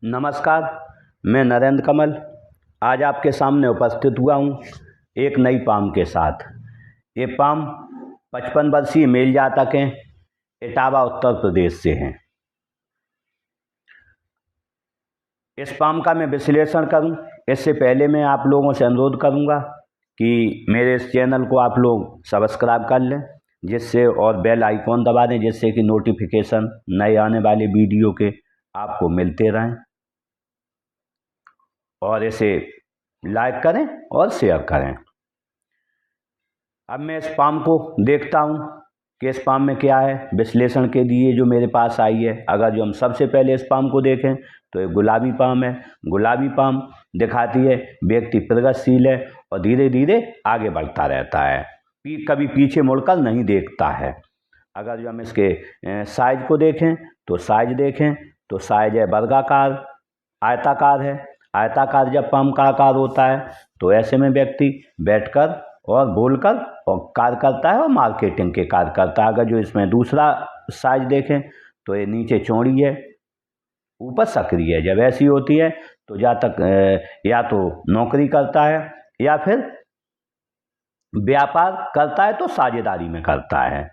नमस्कार। मैं नरेंद्र कमल आज आपके सामने उपस्थित हुआ हूँ एक नई पाम के साथ। ये पाम 55 वर्षीय मेल जातक हैं, इटावा उत्तर प्रदेश से हैं। इस पाम का मैं विश्लेषण करूं, इससे पहले मैं आप लोगों से अनुरोध करूंगा कि मेरे इस चैनल को आप लोग सब्सक्राइब कर लें, जिससे और बेल आइकॉन दबा दें, जिससे कि नोटिफिकेशन नए आने वाले वीडियो के आपको मिलते रहें, और इसे लाइक करें और शेयर करें। अब मैं इस पाम को देखता हूं कि इस पाम में क्या है। विश्लेषण के लिए जो मेरे पास आई है, अगर जो हम सबसे पहले इस पाम को देखें तो एक गुलाबी पाम है। गुलाबी पाम दिखाती है व्यक्ति प्रगतिशील है और धीरे धीरे आगे बढ़ता रहता है, कभी पीछे मुड़कर नहीं देखता है। अगर जो हम इसके साइज को देखें तो साइज है वर्गाकार, आयताकार है। आयताकार जब पाम का आकार होता है तो ऐसे में व्यक्ति बैठकर और बोलकर और कार्य करता है और मार्केटिंग के कार्य करता है। अगर जो इसमें दूसरा साइज देखें तो ये नीचे चौड़ी है, ऊपर सक्रिय है। जब ऐसी होती है तो या तो नौकरी करता है या फिर व्यापार करता है, तो साझेदारी में करता है।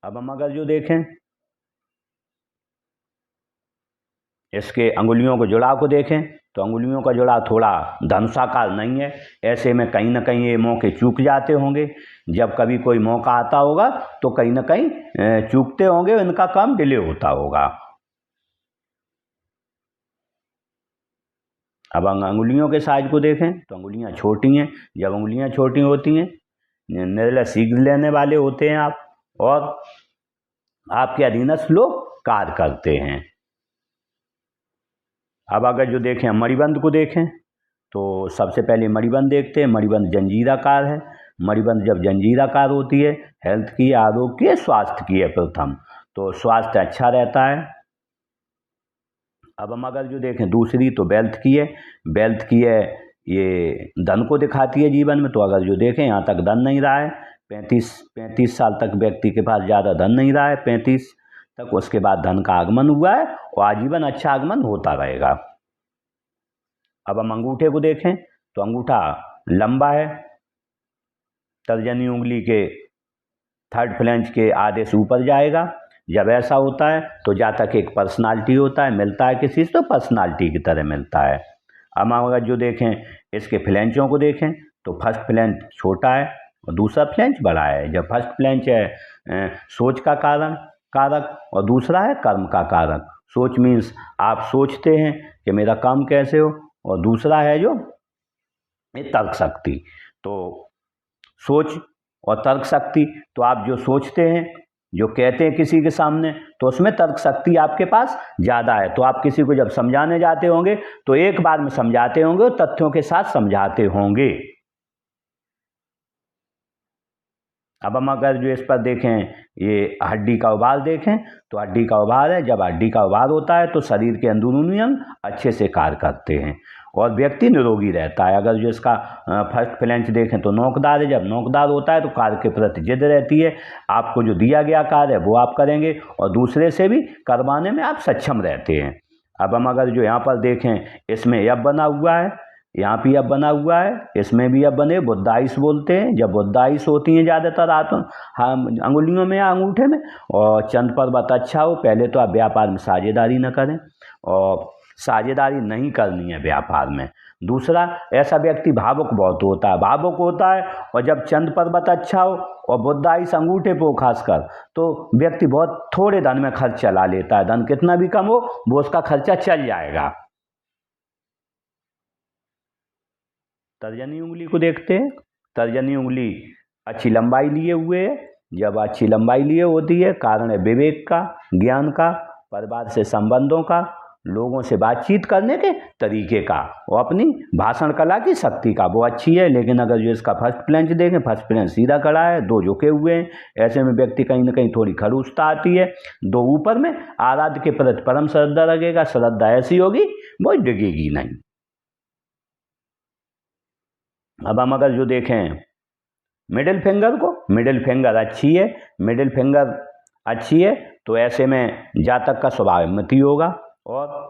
अब हम अगर जो देखें इसके अंगुलियों को जुड़ाव को देखें तो अंगुलियों का जुड़ाव थोड़ा धनुषाकार नहीं है। ऐसे में कहीं ना कहीं ये मौके चूक जाते होंगे। जब कभी कोई मौका आता होगा तो कहीं ना कहीं चूकते होंगे, इनका काम डिले होता होगा। अब अंगुलियों के साइज को देखें तो अंगुलियां छोटी हैं। जब अंगुलियां छोटी होती हैं, निर्णय सीख लेने वाले होते हैं आप, और आपके अधीनस्थ लोग कार्य करते हैं। अब अगर जो देखें मणिबंध को देखें तो सबसे पहले मणिबंध देखते हैं। मणिबंध जंजीराकार है। मणिबंध जब जंजीराकार होती है, हेल्थ की, आरोग्य, स्वास्थ्य की है प्रथम, तो स्वास्थ्य अच्छा रहता है। अब हम अगर जो देखें दूसरी तो वेल्थ की है। वेल्थ की है, ये धन को दिखाती है जीवन में। तो अगर जो देखें यहाँ तक धन नहीं रहा है, 35 साल तक व्यक्ति के पास ज़्यादा धन नहीं रहा है, 35 तक, उसके बाद धन का आगमन हुआ है और आजीवन अच्छा आगमन होता रहेगा। अब हम अंगूठे को देखें तो अंगूठा लंबा है, तर्जनी उंगली के थर्ड फ्लैंज के आधे से ऊपर जाएगा। जब ऐसा होता है तो जातक एक पर्सनालिटी होता है, मिलता है किसी से तो पर्सनालिटी की तरह मिलता है। अब अगर जो देखें इसके फ्लैंचों को देखें तो फर्स्ट फ्लैंच छोटा है और दूसरा फ्लैंच बड़ा है। जब फर्स्ट फ्लैंच है सोच का कारक और दूसरा है कर्म का कारक। सोच मीन्स आप सोचते हैं कि मेरा काम कैसे हो, और दूसरा है जो ये तर्क शक्ति। तो सोच और तर्क शक्ति, तो आप जो सोचते हैं, जो कहते हैं किसी के सामने, तो उसमें तर्क शक्ति आपके पास ज़्यादा है। तो आप किसी को जब समझाने जाते होंगे तो एक बार में समझाते होंगे और तथ्यों के साथ समझाते होंगे। अब हम अगर जो इस पर देखें, ये हड्डी का उभार देखें तो हड्डी का उभार है। जब हड्डी का उभार होता है तो शरीर के अंदरूनी अंग अच्छे से कार्य करते हैं और व्यक्ति निरोगी रहता है। अगर जो इसका फर्स्ट फ्लैंच देखें तो नोकदार है। जब नोकदार होता है तो कार्य के प्रति जिद रहती है। आपको जो दिया गया कार्य है वो आप करेंगे और दूसरे से भी करवाने में आप सक्षम रहते हैं। अब हम अगर जो यहाँ पर देखें, इसमें यब बना हुआ है, यहाँ भी अब बना हुआ है, इसमें भी अब बने, बुद्धाइश बोलते हैं। जब बुद्धाइश होती हैं ज़्यादातर हम अंगुलियों में या अंगूठे में, और चंद पर्वत अच्छा हो, पहले तो आप व्यापार में साझेदारी न करें, और साझेदारी नहीं करनी है व्यापार में। दूसरा, ऐसा व्यक्ति भावुक बहुत होता है और जब चंद पर्वत अच्छा हो और बुद्धाइश अंगूठे पे खासकर, तो व्यक्ति बहुत थोड़े धन में खर्च चला लेता है। धन कितना भी कम हो वो उसका खर्चा चल जाएगा। तर्जनी उंगली को देखते हैं। तर्जनी उंगली अच्छी लंबाई लिए हुए है। जब अच्छी लंबाई लिए होती है, कारण है विवेक का, ज्ञान का, परिवार से संबंधों का, लोगों से बातचीत करने के तरीके का और अपनी भाषण कला की शक्ति का, वो अच्छी है। लेकिन अगर जो इसका फर्स्ट फ्लैंच देखें, फर्स्ट फ्लैंच सीधा खड़ा है, दो झुके हुए हैं। ऐसे में व्यक्ति कहीं ना कहीं थोड़ी खड़ूसता आती है। दो ऊपर में, आराध्य के प्रति परम श्रद्धा लगेगा। श्रद्धा ऐसी होगी वो डिगेगी नहीं। अब हम अगर जो देखें मिडिल फिंगर को, मिडिल फिंगर अच्छी है। मिडिल फिंगर अच्छी है तो ऐसे में जातक का स्वभाव हिम्मती होगा, और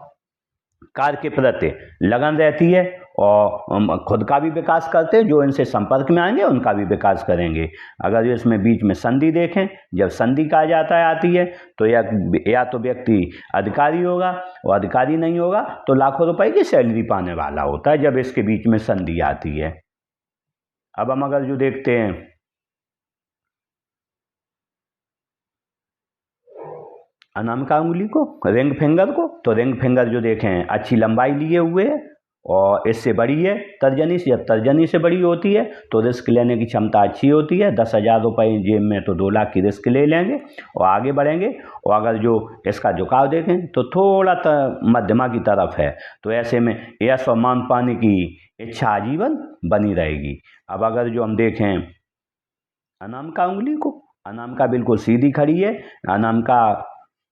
कार्य के प्रति लगन रहती है और खुद का भी विकास करते हैं, जो इनसे संपर्क में आएंगे उनका भी विकास करेंगे। अगर इसमें बीच में संधि देखें, जब संधि कहा जाता है आती है तो या तो व्यक्ति अधिकारी होगा और अधिकारी नहीं होगा तो लाखों रुपए की सैलरी पाने वाला होता है जब इसके बीच में संधि आती है। अब हम अगर जो देखते हैं अनामिका उंगली को, रिंग फिंगर को, तो रिंग फिंगर जो देखें अच्छी लंबाई लिए हुए है और इससे बड़ी है तर्जनी से। जब तर्जनी से बड़ी होती है तो रिस्क लेने की क्षमता अच्छी होती है। 10,000 रुपये जेब में तो 2 लाख की रिस्क ले लेंगे और आगे बढ़ेंगे। और अगर जो इसका झुकाव देखें तो थोड़ा मध्यमा की तरफ है, तो ऐसे में यश और मान पाने की इच्छा आजीवन बनी रहेगी। अब अगर जो हम देखें अनामिका उंगली को, अनामिका बिल्कुल सीधी खड़ी है, अनामिका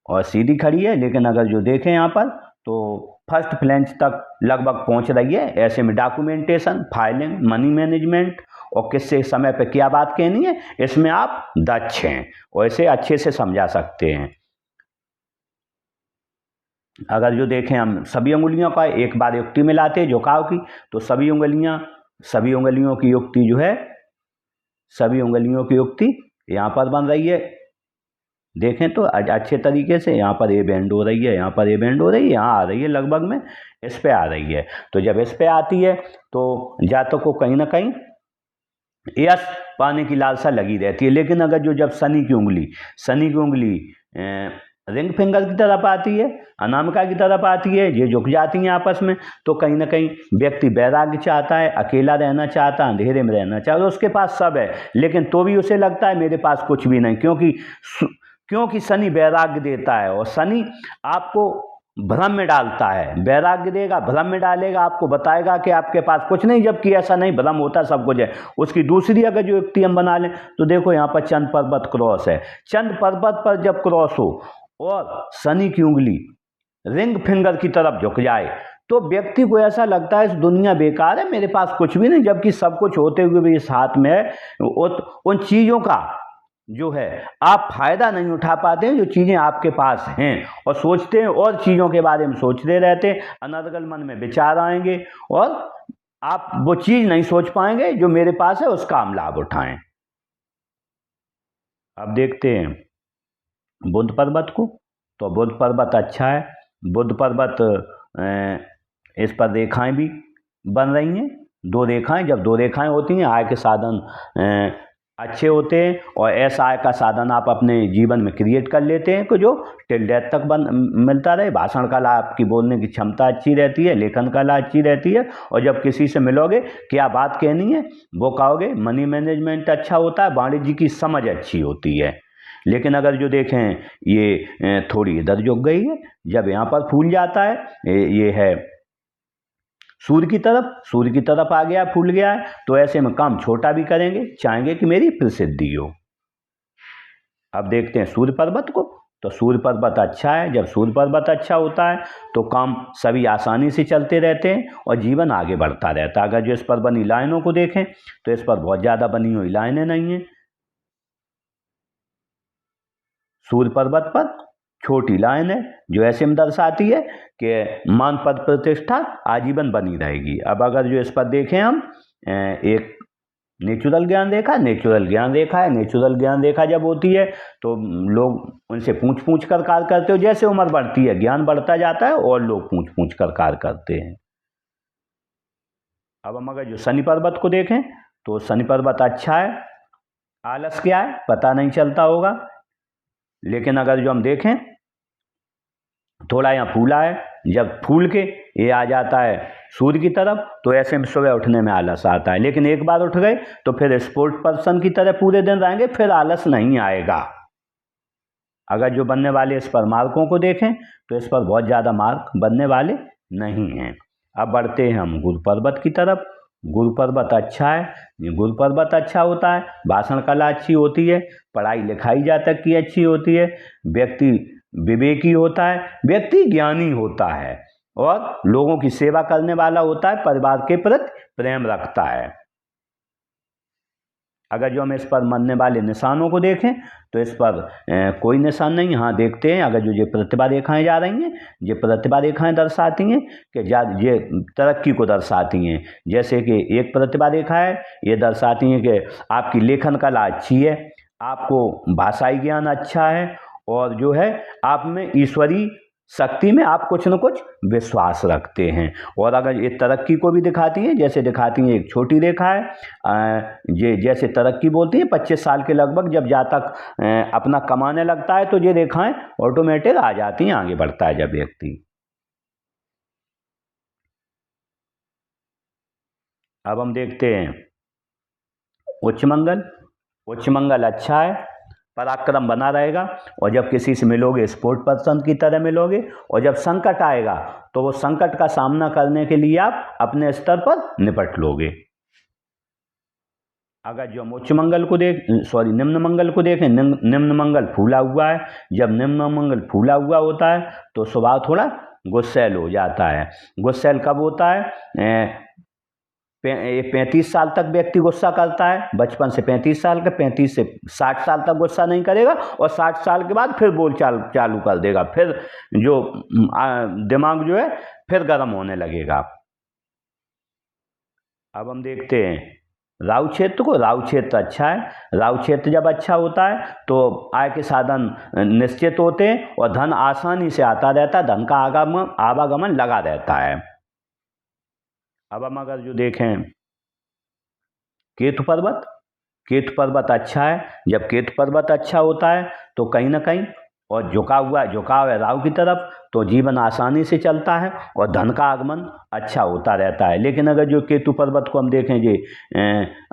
और सीधी खड़ी है, लेकिन अगर जो देखें यहाँ पर तो फर्स्ट फ्लैंज तक लगभग पहुंच रही है। ऐसे में डॉक्यूमेंटेशन, फाइलिंग, मनी मैनेजमेंट और किससे समय पे क्या बात कहनी है, इसमें आप दक्ष हैं और इसे अच्छे से समझा सकते हैं। अगर जो देखें हम सभी उंगलियों का एक बार युक्ति मिलाते हैं झुकाव की, तो सभी उंगलियों की युक्ति जो है, सभी उंगलियों की युक्ति यहाँ पर बन रही है। देखें तो अच्छे तरीके से यहाँ पर ये बैंड हो रही है, यहाँ पर ये बैंड हो रही है, यहाँ आ रही है, लगभग में इस पे आ रही है। तो जब इस पे आती है तो जातक को कहीं ना कहीं यश पाने की लालसा लगी रहती है। लेकिन अगर जो जब शनि की उंगली रिंग फिंगर की तरफ आती है, अनामिका की तरफ आती है, ये झुक जाती हैं आपस में, तो कहीं ना कहीं व्यक्ति वैराग्य चाहता है, अकेला रहना चाहता है, अंधेरे में रहना चाहता है। उसके पास सब है लेकिन तो भी उसे लगता है मेरे पास कुछ भी नहीं, क्योंकि शनि वैराग्य देता है और शनि आपको भ्रम में डालता है। वैराग्य देगा, भ्रम में डालेगा, आपको बताएगा कि आपके पास कुछ नहीं, जबकि ऐसा नहीं, भ्रम होता सब कुछ है। उसकी दूसरी अगर जो युक्ति हम बना लें तो देखो यहाँ पर चंद पर्वत क्रॉस है। चंद पर्वत पर जब क्रॉस हो और शनि की उंगली रिंग फिंगर की तरफ झुक जाए तो व्यक्ति को ऐसा लगता है इस दुनिया बेकार है, मेरे पास कुछ भी नहीं, जबकि सब कुछ होते हुए भी इस हाथ में है। उन चीज़ों का जो है आप फायदा नहीं उठा पाते हैं जो चीज़ें आपके पास हैं, और सोचते हैं और चीज़ों के बारे में सोचते रहते हैं। अनर्गल मन में विचार आएंगे और आप वो चीज़ नहीं सोच पाएंगे जो मेरे पास है, उसका हम लाभ उठाएं। अब देखते हैं बुध पर्वत को, तो बुध पर्वत अच्छा है। बुध पर्वत इस पर रेखाएं भी बन रही हैं, 2 रेखाएं। जब 2 रेखाएं होती हैं आय के साधन अच्छे होते हैं और ऐसा आय का साधन आप अपने जीवन में क्रिएट कर लेते हैं कि जो टिल डेथ तक मिलता रहे। भाषण कला, आपकी बोलने की क्षमता अच्छी रहती है, लेखन कला अच्छी रहती है, और जब किसी से मिलोगे क्या बात कहनी है वो कहोगे। मनी मैनेजमेंट अच्छा होता है, वाणिज्य की समझ अच्छी होती है। लेकिन अगर जो देखें ये थोड़ी इधर झुक गई है, जब यहाँ पर फूल जाता है, ये है सूर्य की तरफ आ गया, फूल गया है, तो ऐसे में काम छोटा भी करेंगे, चाहेंगे कि मेरी प्रसिद्धि हो। अब देखते हैं सूर्य पर्वत को, तो सूर्य पर्वत अच्छा है। जब सूर्य पर्वत अच्छा होता है तो काम सभी आसानी से चलते रहते हैं और जीवन आगे बढ़ता रहता है। अगर जो इस पर बनी लाइनों को देखें तो इस पर बहुत ज़्यादा बनी हुई लाइनें नहीं हैं। सूर्य पर्वत पर छोटी लाइन है जो ऐसे में दर्शाती है कि मान पद प्रतिष्ठा आजीवन बनी रहेगी। अब अगर जो इस पर देखें हम एक नेचुरल ज्ञान रेखा है। नेचुरल ज्ञान रेखा जब होती है तो लोग उनसे पूछ कर कार्य करते हो। जैसे उम्र बढ़ती है ज्ञान बढ़ता जाता है और लोग पूछ कर कार्य करते हैं। अब हम अगर जो शनि पर्वत को देखें तो शनि पर्वत अच्छा है। आलस क्या है पता नहीं चलता होगा, लेकिन अगर जो हम देखें थोड़ा यहाँ फूला है, जब फूल के ये आ जाता है सूर्य की तरफ तो ऐसे में सुबह उठने में आलस आता है। लेकिन एक बार उठ गए तो फिर स्पोर्ट पर्सन की तरह पूरे दिन रहेंगे, फिर आलस नहीं आएगा। अगर जो बनने वाले इस पर मार्कों को देखें तो इस पर बहुत ज़्यादा मार्क बनने वाले नहीं हैं। अब बढ़ते हैं हम गुरु पर्वत की तरफ। गुरु पर्वत अच्छा है। गुरु पर्वत अच्छा होता है, भाषण कला अच्छी होती है, पढ़ाई लिखाई जा तक की अच्छी होती है, व्यक्ति विवेकी होता है, व्यक्ति ज्ञानी होता है और लोगों की सेवा करने वाला होता है, परिवार के प्रति प्रेम रखता है। अगर जो हम इस पर मरने वाले निशानों को देखें तो इस पर कोई निशान नहीं। हाँ देखते हैं, अगर जो ये प्रतिभा रेखाएं जा रही हैं, ये प्रतिभा रेखाएं दर्शाती हैं कि ये तरक्की को दर्शाती हैं। जैसे कि एक प्रतिभा रेखा है, ये दर्शाती हैं कि आपकी लेखन कला अच्छी है, आपको भाषाई ज्ञान अच्छा है, और जो है आप में ईश्वरीय शक्ति में आप कुछ न कुछ विश्वास रखते हैं। और अगर ये तरक्की को भी दिखाती हैं, जैसे दिखाती हैं एक छोटी रेखा है, ये जैसे तरक्की बोलती हैं 25 साल के लगभग जब जातक अपना कमाने लगता है तो ये रेखाएं ऑटोमेटिक आ जाती हैं, आगे बढ़ता है जब व्यक्ति। अब हम देखते हैं उच्च मंगल। उच्च मंगल अच्छा है, पराक्रम बना रहेगा, और जब किसी से मिलोगे स्पोर्ट पर्सन की तरह मिलोगे, और जब संकट आएगा तो वो संकट का सामना करने के लिए आप अपने स्तर पर निपट लोगे। अगर जो हम उच्च मंगल को निम्न मंगल को देखें, निम्न मंगल फूला हुआ है। जब निम्न मंगल फूला हुआ होता है तो स्वभाव थोड़ा गुस्सैल हो जाता है। गुस्सैल कब होता है? 35 साल तक व्यक्ति गुस्सा करता है, बचपन से 35 साल का, 35 से 60 साल तक गुस्सा नहीं करेगा, और 60 साल के बाद फिर बोल चालू कर देगा, फिर जो दिमाग जो है फिर गर्म होने लगेगा। अब हम देखते हैं राहु क्षेत्र को। राहु क्षेत्र अच्छा है। राहु क्षेत्र जब अच्छा होता है तो आय के साधन निश्चित होते हैं, और धन आसानी से आता रहता है, धन का आवागमन लगा रहता है। अब हम अगर जो देखें केतु पर्वत, केतु पर्वत अच्छा है। जब केतु पर्वत अच्छा होता है तो कहीं ना कहीं, और झुकाव है राहु की तरफ, तो जीवन आसानी से चलता है और धन का आगमन अच्छा होता रहता है। लेकिन अगर जो केतु पर्वत को हम देखें जी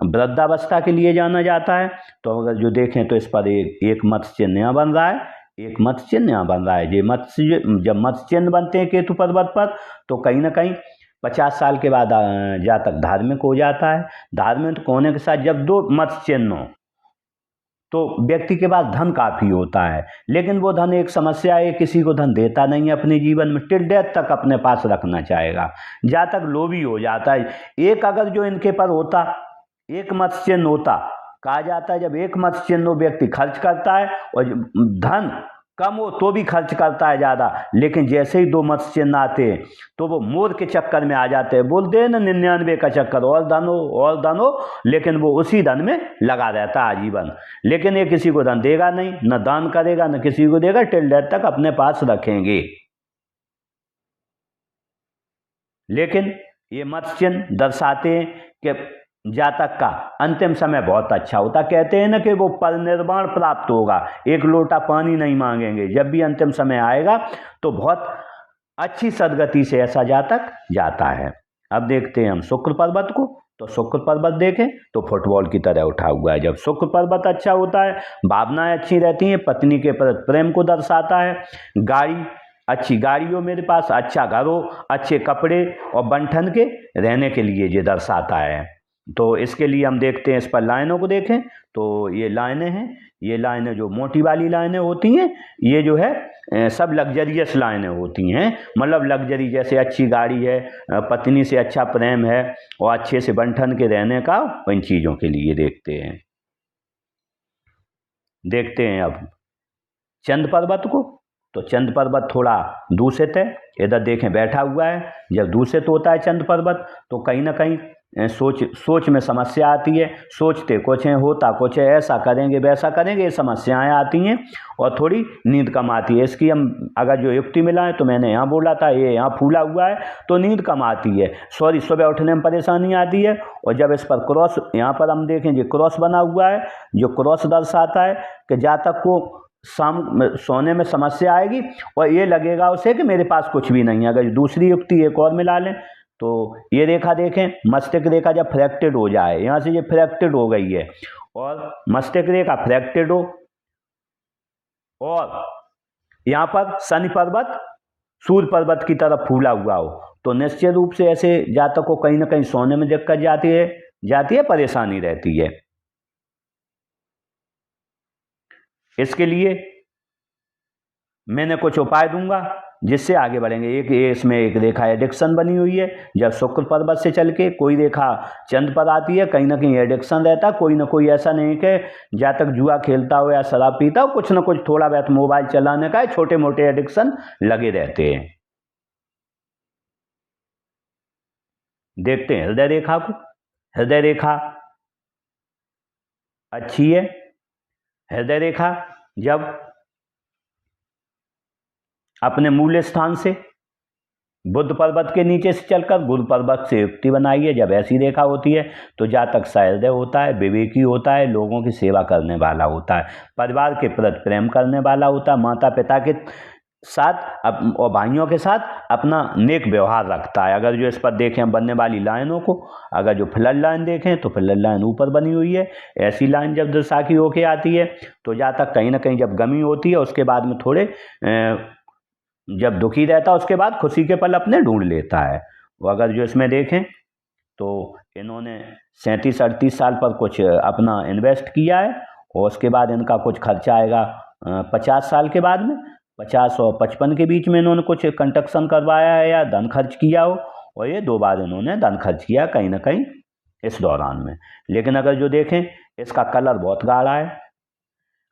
वृद्धावस्था के लिए जाना जाता है, तो अगर जो देखें तो इस पर एक मत्स्य चिन्ह यहाँ बन रहा है, एक मत्स्य चिन्ह यहाँ बन रहा है। ये मत्स्य, जब मत्स्य चिन्ह बनते हैं केतु पर्वत पर तो कहीं ना कहीं 50 साल के बाद जातक धार्मिक हो जाता है। धार्मिक होने के साथ जब 2 मत्स्य चिन्ह हो तो व्यक्ति के पास धन काफ़ी होता है, लेकिन वो धन एक समस्या है, किसी को धन देता नहीं है अपने जीवन में, टिल डेथ तक अपने पास रखना चाहेगा, जातक लोभी हो जाता है। एक अगर जो इनके पर होता, एक मत्स्य चिन्ह होता, कहा जाता है जब एक मत्स्य चिन्ह व्यक्ति खर्च करता है और धन कम हो तो भी खर्च करता है ज़्यादा, लेकिन जैसे ही 2 मत्स्य चिन्ह आते हैं तो वो मोर के चक्कर में आ जाते हैं। बोलते हैं ना 99 का चक्कर, और धन हो, लेकिन वो उसी धन में लगा रहता है आजीवन। लेकिन ये किसी को धन देगा नहीं, न दान करेगा, न किसी को देगा, टिल डेथ तक अपने पास रखेंगे। लेकिन ये मत्स्य चिन्ह दर्शाते हैं कि जातक का अंतिम समय बहुत अच्छा होता। कहते हैं ना कि वो परिनिर्वाण प्राप्त होगा, एक लोटा पानी नहीं मांगेंगे। जब भी अंतिम समय आएगा तो बहुत अच्छी सदगति से ऐसा जातक जाता है। अब देखते हैं हम शुक्र पर्वत को। तो शुक्र पर्वत देखें तो फुटबॉल की तरह उठा हुआ है। जब शुक्र पर्वत अच्छा होता है, भावनाएं अच्छी रहती हैं, पत्नी के प्रति प्रेम को दर्शाता है, अच्छी गाड़ी हो मेरे पास, अच्छा घर हो, अच्छे कपड़े और बंठन के रहने के लिए ये दर्शाता है। तो इसके लिए हम देखते हैं, इस पर लाइनों को देखें तो ये लाइनें हैं, ये लाइनें जो मोटी वाली लाइनें होती हैं, ये जो है सब लग्जरियस लाइनें होती हैं। मतलब लग्जरी, जैसे अच्छी गाड़ी है, पत्नी से अच्छा प्रेम है और अच्छे से बंठन के रहने का, इन चीज़ों के लिए देखते हैं। देखते हैं अब चंद पर्वत को। तो चंद पर्वत थोड़ा दूषित है, इधर देखें बैठा हुआ है। जब दूषित होता है चंद पर्वत तो कहीं ना कहीं सोच में समस्या आती है, सोचते कुछ है होता कुछ है, ऐसा करेंगे वैसा करेंगे, ये समस्याएं आती हैं और थोड़ी नींद कम आती है। इसकी हम अगर जो युक्ति मिला है तो मैंने यहाँ बोला था, ये यहाँ फूला हुआ है तो नींद कम आती है, सुबह उठने में परेशानी आती है। और जब इस पर क्रॉस, यहाँ पर हम देखें जो क्रॉस बना हुआ है, जो क्रॉस दर्शाता है कि जातक को सोने में समस्या आएगी और ये लगेगा उसे कि मेरे पास कुछ भी नहीं है। अगर दूसरी युक्ति एक और मिला लें तो ये रेखा देखें, मस्तिष्क रेखा जब फ्रैक्टेड हो जाए, यहाँ से ये फ्रैक्टेड हो गई है और मस्तिष्क रेखा फ्रैक्टेड हो, और यहाँ पर शनि पर्वत सूर्य पर्वत की तरफ फूला हुआ हो, तो निश्चित रूप से ऐसे जातक को कहीं ना कहीं सोने में दिक्कत जाती है, परेशानी रहती है। इसके लिए मैंने कुछ उपाय दूंगा, जिससे आगे बढ़ेंगे। एक ये इसमें एक रेखा एडिक्शन बनी हुई है, जब शुक्र पर्वत से चल के कोई रेखा चंद्र पर आती है, कहीं ना कहीं एडिक्शन रहता है। कोई ना कोई ऐसा नहीं कि जहाँ तक जुआ खेलता हो या शराब पीता हो, कुछ ना कुछ थोड़ा बहुत मोबाइल चलाने का छोटे मोटे एडिक्शन लगे रहते हैं। देखते हैं हृदय रेखा को। हृदय रेखा अच्छी है। हृदय रेखा जब अपने मूल स्थान से बुद्ध पर्वत के नीचे से चलकर गुरु पर्वत से युक्ति बनाई है, जब ऐसी रेखा होती है तो जातक सहृदय होता है, विवेकी होता है, लोगों की सेवा करने वाला होता है, परिवार के प्रति प्रेम करने वाला होता है, माता पिता के साथ और भाइयों के साथ अपना नेक व्यवहार रखता है। अगर जो इस पर देखें हम बनने वाली लाइनों को, अगर जो फ्लड लाइन देखें तो फ्लड लाइन ऊपर बनी हुई है। ऐसी लाइन जब दुर्साखी होके आती है तो जातक कहीं ना कहीं जब गमी होती है उसके बाद में थोड़े जब दुखी रहता है उसके बाद खुशी के पल अपने ढूंढ लेता है। वो अगर जो इसमें देखें तो इन्होंने 37-38 साल पर कुछ अपना इन्वेस्ट किया है और उसके बाद इनका कुछ खर्चा आएगा 50 साल के बाद में। 50 और 55 के बीच में इन्होंने कुछ कंस्ट्रक्शन करवाया है या धन खर्च किया हो, और ये 2 बार इन्होंने धन खर्च किया कहीं ना कहीं इस दौरान में। लेकिन अगर जो देखें इसका कलर बहुत गाढ़ा है,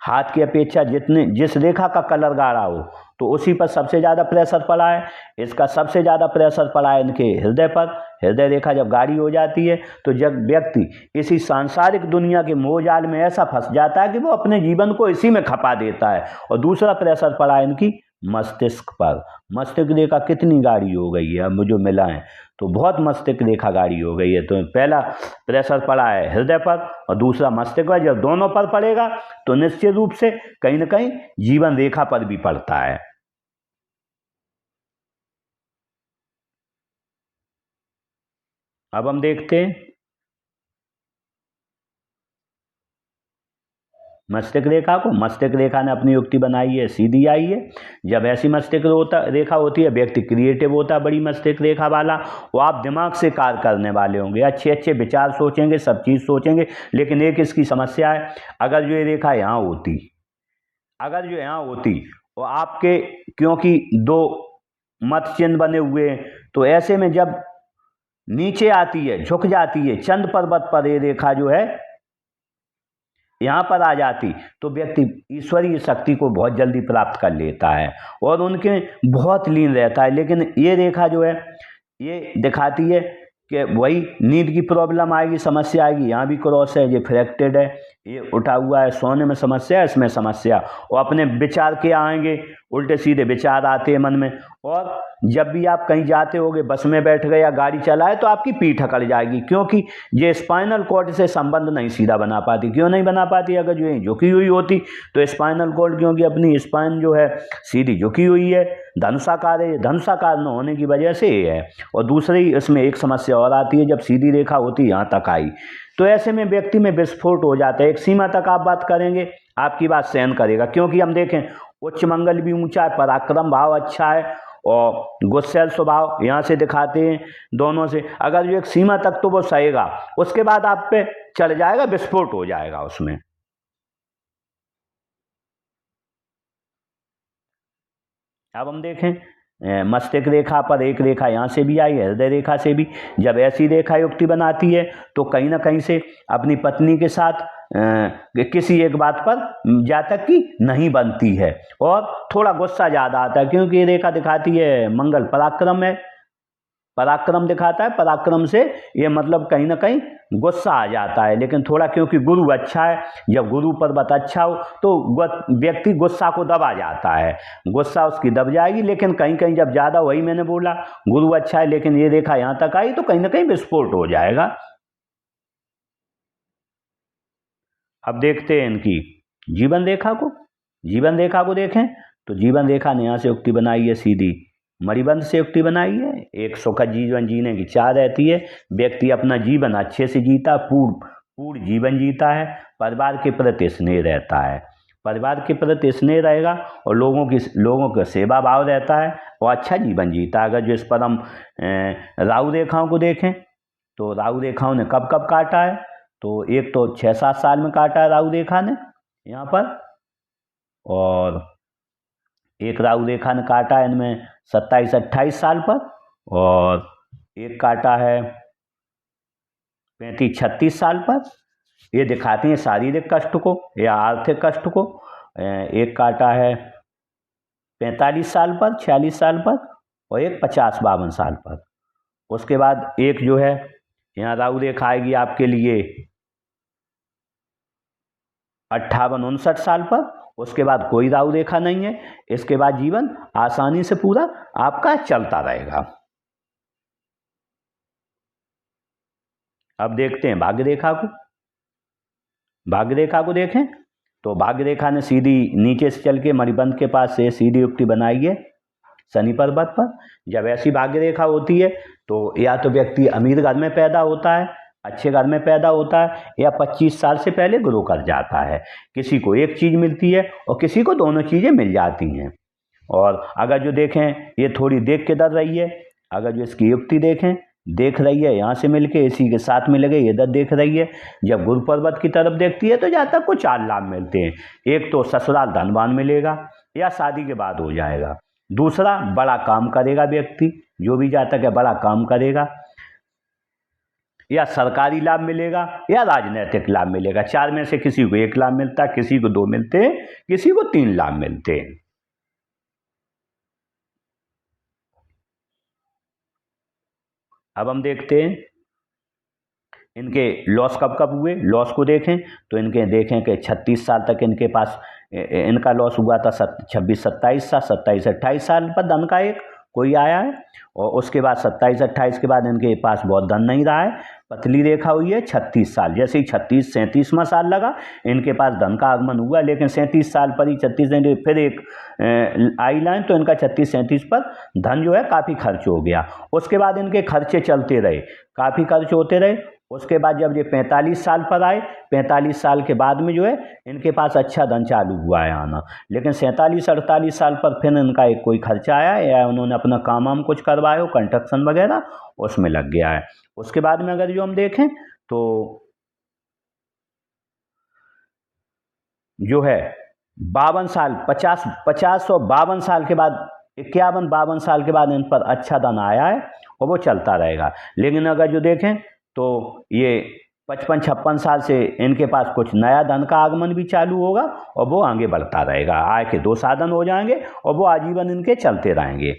हाथ की अपेक्षा जिस रेखा का कलर गाढ़ा हो तो उसी पर सबसे ज़्यादा प्रेशर पड़ा है। इसका सबसे ज़्यादा प्रेशर पड़ा है इनके हृदय पर। हृदय रेखा जब गाढ़ी हो जाती है तो जब व्यक्ति इसी सांसारिक दुनिया के मोहजाल में ऐसा फंस जाता है कि वो अपने जीवन को इसी में खपा देता है। और दूसरा प्रेशर पड़ा है इनकी मस्तिष्क पर। मस्तिष्क रेखा कितनी गाढ़ी हो गई है, अब जो मिला है तो बहुत मस्तिष्क रेखा गाढ़ी हो गई है। तो पहला प्रेशर पड़ा है हृदय पर और दूसरा मस्तिष्क पर। जब दोनों पर पड़ेगा तो निश्चित रूप से कहीं ना कहीं जीवन रेखा पर भी पड़ता है। अब हम देखते हैं मस्तिष्क रेखा को। मस्तिष्क रेखा ने अपनी युक्ति बनाई है, सीधी आई है। जब ऐसी मस्तिष्क रेखा होती है व्यक्ति क्रिएटिव होता है, बड़ी मस्तिष्क रेखा वाला। वो आप दिमाग से कार्य करने वाले होंगे, अच्छे अच्छे विचार सोचेंगे, सब चीज़ सोचेंगे। लेकिन एक इसकी समस्या है, अगर जो ये रेखा यहाँ होती, अगर जो यहाँ होती और आपके क्योंकि 2 मत चिन्ह बने हुए हैं तो ऐसे में जब नीचे आती है झुक जाती है चंद्र पर्वत पर ये रेखा जो है यहाँ पर आ जाती तो व्यक्ति ईश्वरीय शक्ति को बहुत जल्दी प्राप्त कर लेता है और उनके बहुत लीन रहता है। लेकिन ये रेखा जो है ये दिखाती है कि वही नींद की प्रॉब्लम आएगी, समस्या आएगी। यहाँ भी क्रॉस है, ये फ्रैक्टेड है, ये उठा हुआ है, सोने में समस्या है, इसमें समस्या। और अपने विचार के आएंगे, उल्टे सीधे विचार आते हैं मन में। और जब भी आप कहीं जाते होगे, बस में बैठ गए या गाड़ी चलाए तो आपकी पीठ अकड़ जाएगी, क्योंकि ये स्पाइनल कॉर्ड से संबंध नहीं सीधा बना पाती। क्यों नहीं बना पाती? अगर जो झुकी हुई होती तो स्पाइनल कॉर्ड, क्योंकि अपनी स्पाइन जो है सीधी झुकी हुई है, धनुषाकार है, धनुषाकार न होने की वजह से ये है। और दूसरी इसमें एक समस्या और आती है, जब सीधी रेखा होती यहाँ तक आई तो ऐसे में व्यक्ति में विस्फोट हो जाता है। एक सीमा तक आप बात करेंगे, आपकी बात सहन करेगा, क्योंकि हम देखें उच्च मंगल भी ऊंचा है, पराक्रम भाव अच्छा है और गुस्सैल स्वभाव यहाँ से दिखाते हैं दोनों से। अगर जो एक सीमा तक तो वो सहेगा, उसके बाद आप पे चढ़ जाएगा, विस्फोट हो जाएगा उसमें। अब हम देखें मस्तिष्क रेखा पर एक रेखा यहाँ से भी आई, हृदय रेखा से भी। जब ऐसी रेखा युक्ति बनाती है तो कहीं ना कहीं से अपनी पत्नी के साथ किसी एक बात पर जातक की नहीं बनती है और थोड़ा गुस्सा ज़्यादा आता है, क्योंकि ये रेखा दिखाती है मंगल पराक्रम है, पराक्रम दिखाता है। पराक्रम से ये मतलब कहीं ना कहीं गुस्सा आ जाता है। लेकिन थोड़ा क्योंकि गुरु अच्छा है, जब गुरु पर्वत अच्छा हो तो व्यक्ति गुस्सा को दबा जाता है, गुस्सा उसकी दब जाएगी। लेकिन कहीं कहीं जब ज़्यादा, वही मैंने बोला गुरु अच्छा है लेकिन ये रेखा यहाँ तक आई तो कहीं ना कहीं विस्फोट हो जाएगा। अब देखते हैं इनकी जीवन रेखा को। जीवन रेखा को देखें तो जीवन रेखा ने यहाँ से युक्ति बनाई है, सीधी मणिबंध से युक्ति बनाई है। एक सुखद जीवन जीने की चाह रहती है, व्यक्ति अपना जीवन अच्छे से जीता, पूर्ण जीवन जीता है, परिवार के प्रति स्नेह रहता है, परिवार के प्रति स्नेह रहेगा और लोगों का सेवा भाव रहता है और अच्छा जीवन जीता है। अगर जो इस पर हम राहु रेखाओं को देखें तो राहु रेखाओं ने कब कब काटा है, तो एक तो 6-7 साल में काटा है राहु रेखा ने यहाँ पर, और एक राहु रेखा ने काटा है इनमें 27-28 साल पर, और एक काटा है 35-36 साल पर। ये दिखाती हैं शारीरिक कष्ट को या आर्थिक कष्ट को। एक काटा है 45 साल पर, 46 साल पर, और एक 50-52 साल पर। उसके बाद एक जो है यहाँ राहु रेखा आएगी आपके लिए 58-59 साल पर। उसके बाद कोई राहु रेखा नहीं है। इसके बाद जीवन आसानी से पूरा आपका चलता रहेगा। अब देखते हैं भाग्य रेखा को। भाग्य रेखा को देखें तो भाग्य रेखा ने सीधी नीचे से चल के मणिबंध के पास से सीधी युक्ति बनाई है शनि पर्वत पर। जब ऐसी भाग्य रेखा होती है तो या तो व्यक्ति अमीर घर में पैदा होता है, अच्छे घर में पैदा होता है, या 25 साल से पहले ग्रो कर जाता है। किसी को एक चीज़ मिलती है और किसी को दोनों चीज़ें मिल जाती हैं। और अगर जो देखें ये थोड़ी देख के डर रही है, अगर जो इसकी युक्ति देखें, देख रही है यहाँ से मिलके इसी के साथ में लगे, इधर देख रही है, जब गुरु पर्वत की तरफ देखती है तो जातक को 4 लाभ मिलते हैं। एक तो ससुराल धनवान मिलेगा या शादी के बाद हो जाएगा। दूसरा, बड़ा काम करेगा व्यक्ति, जो भी जातक है बड़ा काम करेगा, या सरकारी लाभ मिलेगा या राजनीतिक लाभ मिलेगा। 4 में से किसी को 1 लाभ मिलता है, किसी को 2 मिलते हैं, किसी को 3 लाभ मिलते हैं। अब हम देखते हैं इनके लॉस कब कब हुए। लॉस को देखें तो इनके देखें कि 36 साल तक इनके पास इनका लॉस हुआ था 26-27 साल, 27-28 साल पर धन का एक कोई आया है। और उसके बाद 27-28 के बाद इनके पास बहुत धन नहीं रहा है। पतली रेखा हुई है 36 साल। जैसे ही 37वां साल लगा इनके पास धन का आगमन हुआ, लेकिन 37 साल पर ही 36 फिर एक आई लाइन, तो इनका 36-37 पर धन जो है काफ़ी खर्च हो गया। उसके बाद इनके खर्चे चलते रहे, काफ़ी खर्च होते रहे। उसके बाद जब ये 45 साल पर आए, 45 साल के बाद में जो है इनके पास अच्छा धन चालू हुआ है आना। लेकिन 47-48 साल पर फिर इनका एक कोई खर्चा आया, या उन्होंने अपना काम वाम कुछ करवाया हो, कंस्ट्रक्शन वगैरह, उसमें लग गया है। उसके बाद में अगर जो हम देखें तो जो है 52 साल, 50 और 52 साल के बाद, 51-52 साल के बाद इन पर अच्छा धन आया है और वो चलता रहेगा। लेकिन अगर जो देखें तो ये 55-56 साल से इनके पास कुछ नया धन का आगमन भी चालू होगा और वो आगे बढ़ता रहेगा। आय के 2 साधन हो जाएंगे और वो आजीवन इनके चलते रहेंगे।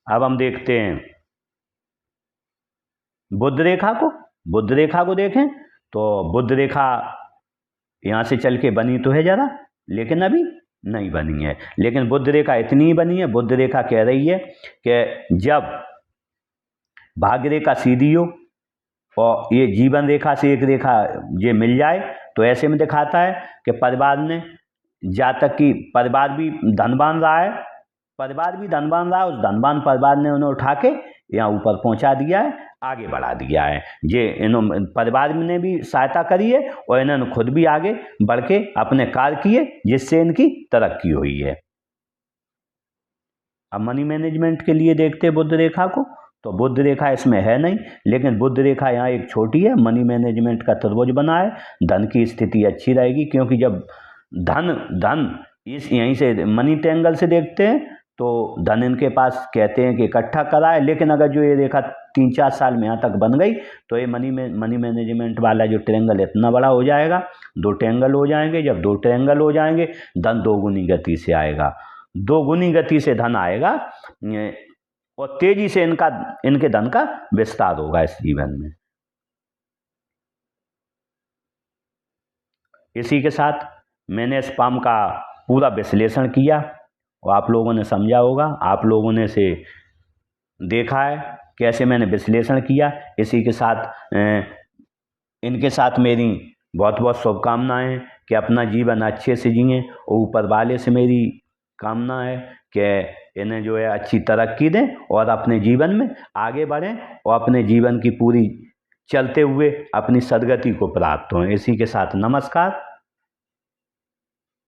अब हम देखते हैं बुध रेखा को। बुध रेखा को देखें तो बुध रेखा यहाँ से चल के बनी तो है जरा, लेकिन अभी नहीं बनी है। लेकिन बुध रेखा इतनी ही बनी है, बुध रेखा कह रही है कि जब भाग्य रेखा सीधी हो और ये जीवन रेखा से एक रेखा ये मिल जाए तो ऐसे में दिखाता है कि परिवार ने, जातक की परिवार भी धनवान रहा है, परिवार भी धनवान रहा है, उस धनवान परिवार ने उन्हें उठा के यहाँ ऊपर पहुँचा दिया है, आगे बढ़ा दिया है। ये इन्होंने परिवार ने भी सहायता करी है और इन्होंने खुद भी आगे बढ़ के अपने कार्य किए, जिससे इनकी तरक्की हुई है। अब मनी मैनेजमेंट के लिए देखते हैं बुध रेखा को, तो बुध रेखा इसमें है नहीं, लेकिन बुध रेखा यहाँ एक छोटी है, मनी मैनेजमेंट का त्रिभुज बना है। धन की स्थिति अच्छी रहेगी, क्योंकि जब धन इस यहीं से मनी ट्रायंगल से देखते हैं तो धन इनके पास कहते हैं कि इकट्ठा करा है। लेकिन अगर जो ये रेखा 3-4 साल में यहाँ तक बन गई तो ये मनी मैनेजमेंट वाला जो ट्रायंगल इतना बड़ा हो जाएगा, 2 ट्रायंगल हो जाएंगे। जब 2 ट्रायंगल हो जाएंगे धन 2 गुनी गति से आएगा, 2 गुनी गति से धन आएगा और तेजी से इनके धन का विस्तार होगा इस जीवन में। इसी के साथ मैंने इस पाम का पूरा विश्लेषण किया और आप लोगों ने समझा होगा, आप लोगों ने से देखा है कैसे मैंने विश्लेषण किया। इसी के साथ इनके साथ मेरी बहुत बहुत शुभकामनाएं कि अपना जीवन अच्छे से जिएं, और ऊपर वाले से मेरी कामना है कि इन्हें जो है अच्छी तरक्की दें और अपने जीवन में आगे बढ़ें और अपने जीवन की पूरी चलते हुए अपनी सदगति को प्राप्त हों। इसी के साथ नमस्कार।